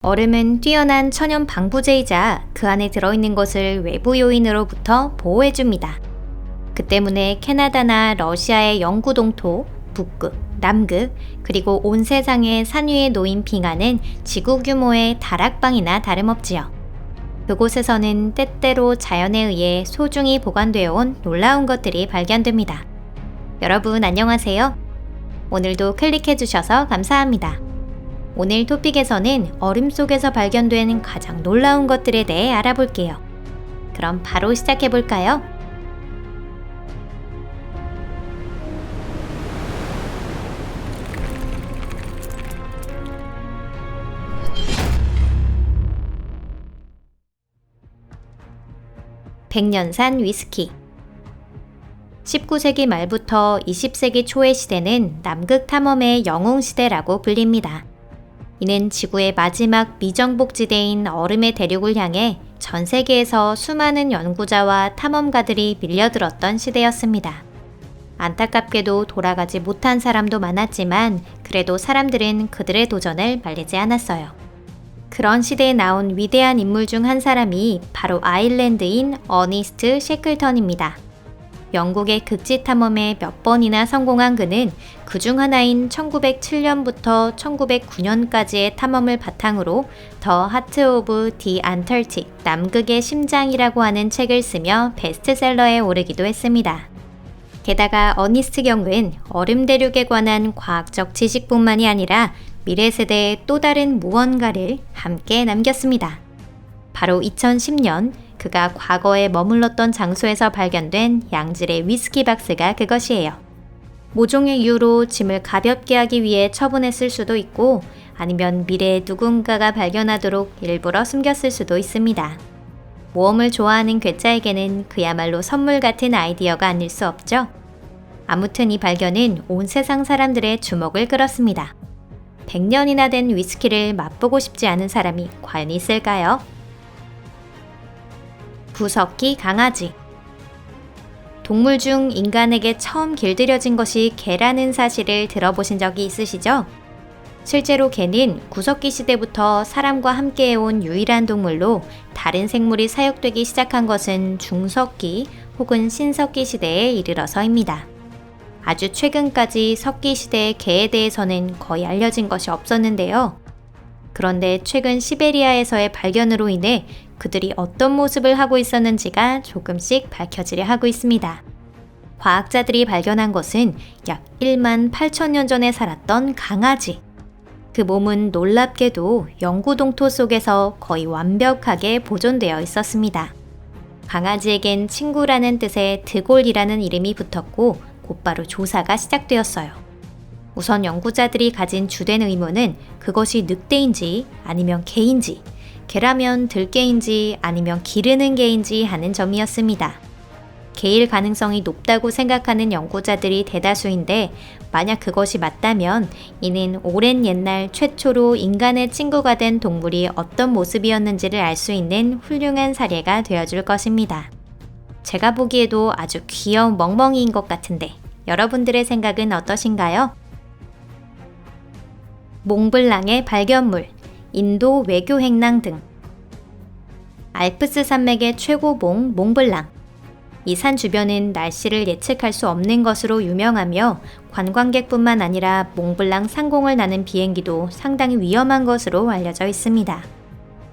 얼음은 뛰어난 천연 방부제이자 그 안에 들어있는 것을 외부 요인으로부터 보호해줍니다. 그 때문에 캐나다나 러시아의 영구 동토, 북극, 남극, 그리고 온 세상의 산 위에 놓인 빙하는 지구 규모의 다락방이나 다름없지요. 그곳에서는 때때로 자연에 의해 소중히 보관되어 온 놀라운 것들이 발견됩니다. 여러분 안녕하세요. 오늘도 클릭해주셔서 감사합니다. 오늘 토픽에서는 얼음 속에서 발견된 가장 놀라운 것들에 대해 알아볼게요. 그럼 바로 시작해볼까요? 백년산 위스키 19세기 말부터 20세기 초의 시대는 남극 탐험의 영웅시대라고 불립니다. 이는 지구의 마지막 미정복지대인 얼음의 대륙을 향해 전 세계에서 수많은 연구자와 탐험가들이 밀려들었던 시대였습니다. 안타깝게도 돌아가지 못한 사람도 많았지만 그래도 사람들은 그들의 도전을 말리지 않았어요. 그런 시대에 나온 위대한 인물 중 한 사람이 바로 아일랜드인 어니스트 셰클턴입니다. 영국의 극지 탐험에 몇 번이나 성공한 그는 그중 하나인 1907년부터 1909년까지의 탐험을 바탕으로 더 하트 오브 디 안tarctic, 남극의 심장이라고 하는 책을 쓰며 베스트셀러에 오르기도 했습니다. 게다가 어니스트 경우엔 얼음 대륙에 관한 과학적 지식뿐만이 아니라 미래 세대의 또 다른 무언가를 함께 남겼습니다. 바로 2010년 그가 과거에 머물렀던 장소에서 발견된 양질의 위스키 박스가 그것이에요. 모종의 이유로 짐을 가볍게 하기 위해 처분했을 수도 있고 아니면 미래에 누군가가 발견하도록 일부러 숨겼을 수도 있습니다. 모험을 좋아하는 괴짜에게는 그야말로 선물 같은 아이디어가 아닐 수 없죠. 아무튼 이 발견은 온 세상 사람들의 주목을 끌었습니다. 100년이나 된 위스키를 맛보고 싶지 않은 사람이 과연 있을까요? 구석기 강아지. 동물 중 인간에게 처음 길들여진 것이 개라는 사실을 들어보신 적이 있으시죠? 실제로 개는 구석기 시대부터 사람과 함께해온 유일한 동물로 다른 생물이 사육되기 시작한 것은 중석기 혹은 신석기 시대에 이르러서입니다. 아주 최근까지 석기 시대의 개에 대해서는 거의 알려진 것이 없었는데요. 그런데 최근 시베리아에서의 발견으로 인해 그들이 어떤 모습을 하고 있었는지가 조금씩 밝혀지려 하고 있습니다. 과학자들이 발견한 것은 약 1만 8천 년 전에 살았던 강아지. 그 몸은 놀랍게도 영구 동토 속에서 거의 완벽하게 보존되어 있었습니다. 강아지에겐 친구라는 뜻의 드골이라는 이름이 붙었고 곧바로 조사가 시작되었어요. 우선 연구자들이 가진 주된 의문은 그것이 늑대인지 아니면 개인지, 개라면 들개인지 아니면 기르는 개인지 하는 점이었습니다. 개일 가능성이 높다고 생각하는 연구자들이 대다수인데 만약 그것이 맞다면 이는 오랜 옛날 최초로 인간의 친구가 된 동물이 어떤 모습이었는지를 알 수 있는 훌륭한 사례가 되어줄 것입니다. 제가 보기에도 아주 귀여운 멍멍이인 것 같은데 여러분들의 생각은 어떠신가요? 몽블랑의 발견물, 인도 외교 행랑 등. 알프스 산맥의 최고봉 몽블랑. 이 산 주변은 날씨를 예측할 수 없는 것으로 유명하며 관광객뿐만 아니라 몽블랑 상공을 나는 비행기도 상당히 위험한 것으로 알려져 있습니다.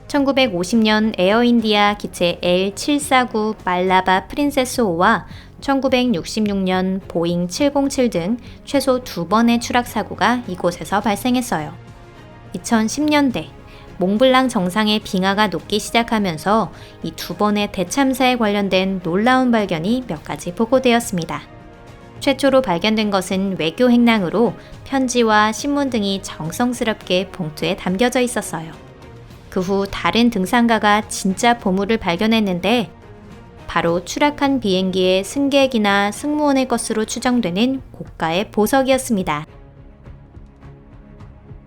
1950년 에어인디아 기체 L749 말라바 프린세스 호와 1966년 보잉 707 등 최소 2번의 추락 사고가 이곳에서 발생했어요. 2010년대 몽블랑 정상의 빙하가 녹기 시작하면서 이 2번의 대참사에 관련된 놀라운 발견이 몇 가지 보고되었습니다. 최초로 발견된 것은 외교 행랑으로 편지와 신문 등이 정성스럽게 봉투에 담겨져 있었어요. 그 후 다른 등산가가 진짜 보물을 발견했는데 바로 추락한 비행기의 승객이나 승무원의 것으로 추정되는 고가의 보석이었습니다.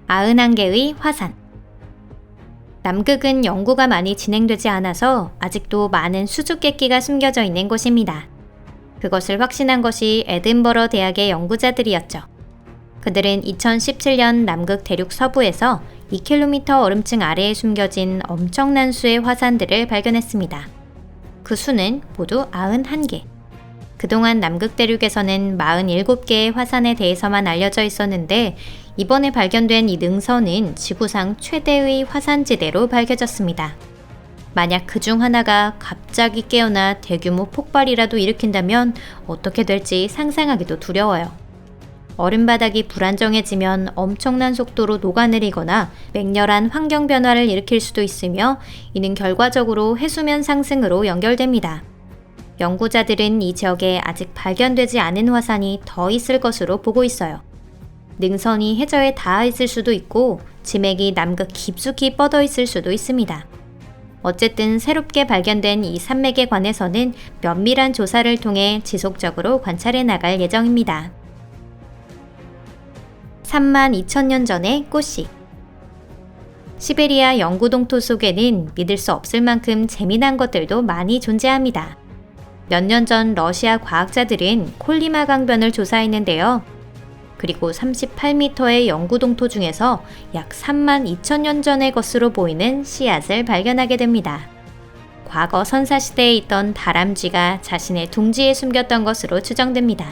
91개의 화산. 남극은 연구가 많이 진행되지 않아서 아직도 많은 수수께끼가 숨겨져 있는 곳입니다. 그것을 확신한 것이 에든버러 대학의 연구자들이었죠. 그들은 2017년 남극 대륙 서부에서 2km 얼음층 아래에 숨겨진 엄청난 수의 화산들을 발견했습니다. 그 수는 모두 91개. 그동안 남극 대륙에서는 47개의 화산에 대해서만 알려져 있었는데 이번에 발견된 이 능선은 지구상 최대의 화산지대로 밝혀졌습니다. 만약 그중 하나가 갑자기 깨어나 대규모 폭발이라도 일으킨다면 어떻게 될지 상상하기도 두려워요. 얼음바닥이 불안정해지면 엄청난 속도로 녹아내리거나 맹렬한 환경 변화를 일으킬 수도 있으며 이는 결과적으로 해수면 상승으로 연결됩니다. 연구자들은 이 지역에 아직 발견되지 않은 화산이 더 있을 것으로 보고 있어요. 능선이 해저에 닿아 있을 수도 있고 지맥이 남극 깊숙이 뻗어 있을 수도 있습니다. 어쨌든 새롭게 발견된 이 산맥에 관해서는 면밀한 조사를 통해 지속적으로 관찰해 나갈 예정입니다. 32,000년 전의 꽃씨. 시베리아 영구동토 속에는 믿을 수 없을 만큼 재미난 것들도 많이 존재합니다. 몇 년 전 러시아 과학자들은 콜리마 강변을 조사했는데요. 그리고 38m의 영구동토 중에서 약 32,000년 전의 것으로 보이는 씨앗을 발견하게 됩니다. 과거 선사시대에 있던 다람쥐가 자신의 둥지에 숨겼던 것으로 추정됩니다.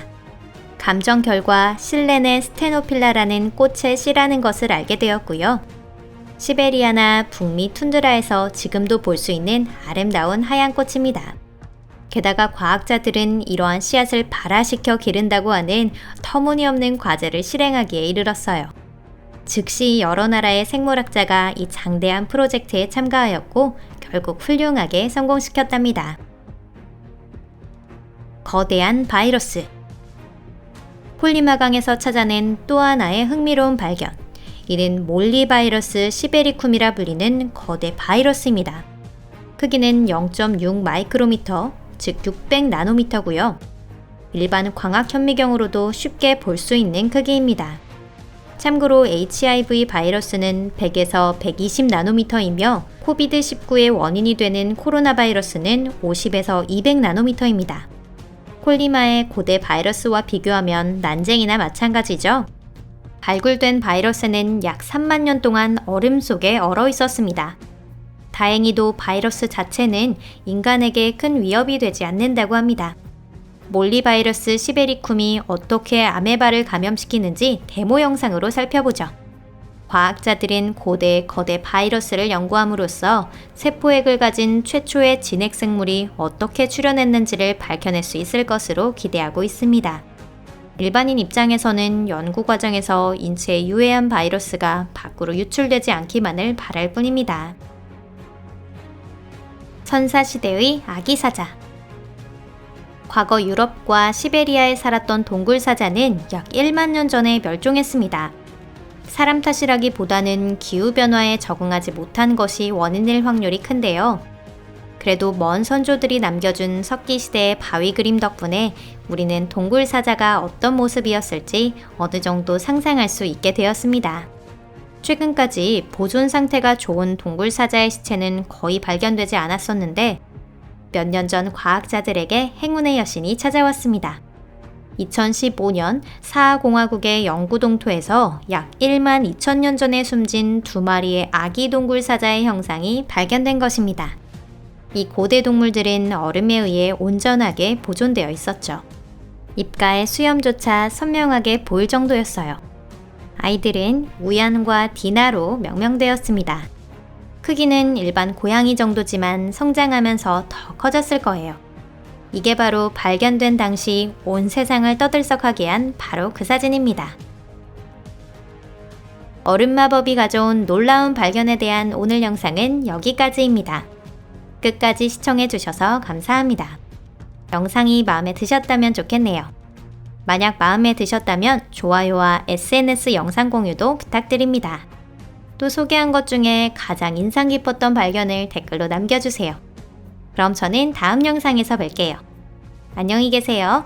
감정 결과 실레네 스테노필라라는 꽃의 씨라는 것을 알게 되었고요. 시베리아나 북미 툰드라에서 지금도 볼 수 있는 아름다운 하얀 꽃입니다. 게다가 과학자들은 이러한 씨앗을 발화시켜 기른다고 하는 터무니없는 과제를 실행하기에 이르렀어요. 즉시 여러 나라의 생물학자가 이 장대한 프로젝트에 참가하였고 결국 훌륭하게 성공시켰답니다. 거대한 바이러스. 콜리마강에서 찾아낸 또 하나의 흥미로운 발견. 이는 몰리바이러스 시베리쿰이라 불리는 거대 바이러스입니다. 크기는 0.6 마이크로미터, 즉 600 나노미터고요. 일반 광학 현미경으로도 쉽게 볼 수 있는 크기입니다. 참고로 HIV 바이러스는 100에서 120 나노미터이며 코비드19의 원인이 되는 코로나 바이러스는 50에서 200 나노미터입니다. 콜리마의 고대 바이러스와 비교하면 난쟁이나 마찬가지죠. 발굴된 바이러스는 약 3만 년 동안 얼음 속에 얼어 있었습니다. 다행히도 바이러스 자체는 인간에게 큰 위협이 되지 않는다고 합니다. 몰리바이러스 시베리쿰이 어떻게 아메바를 감염시키는지 데모 영상으로 살펴보죠. 과학자들은 거대 바이러스를 연구함으로써 세포액을 가진 최초의 진핵생물이 어떻게 출현했는지를 밝혀낼 수 있을 것으로 기대하고 있습니다. 일반인 입장에서는 연구 과정에서 인체에 유해한 바이러스가 밖으로 유출되지 않기만을 바랄 뿐입니다. 선사시대의 아기사자. 과거 유럽과 시베리아에 살았던 동굴사자는 약 1만 년 전에 멸종했습니다. 사람 탓이라기보다는 기후변화에 적응하지 못한 것이 원인일 확률이 큰데요. 그래도 먼 선조들이 남겨준 석기시대의 바위 그림 덕분에 우리는 동굴사자가 어떤 모습이었을지 어느 정도 상상할 수 있게 되었습니다. 최근까지 보존 상태가 좋은 동굴사자의 시체는 거의 발견되지 않았었는데 몇 년 전 과학자들에게 행운의 여신이 찾아왔습니다. 2015년 사하공화국의 영구동토에서 약 1만 2천 년 전에 숨진 2마리의 아기 동굴사자의 형상이 발견된 것입니다. 이 고대 동물들은 얼음에 의해 온전하게 보존되어 있었죠. 입가의 수염조차 선명하게 보일 정도였어요. 아이들은 우얀과 디나로 명명되었습니다. 크기는 일반 고양이 정도지만 성장하면서 더 커졌을 거예요. 이게 바로 발견된 당시 온 세상을 떠들썩하게 한 바로 그 사진입니다. 얼음 마법이 가져온 놀라운 발견에 대한 오늘 영상은 여기까지입니다. 끝까지 시청해주셔서 감사합니다. 영상이 마음에 드셨다면 좋겠네요. 만약 마음에 드셨다면 좋아요와 SNS 영상 공유도 부탁드립니다. 또 소개한 것 중에 가장 인상 깊었던 발견을 댓글로 남겨주세요. 그럼 저는 다음 영상에서 뵐게요. 안녕히 계세요.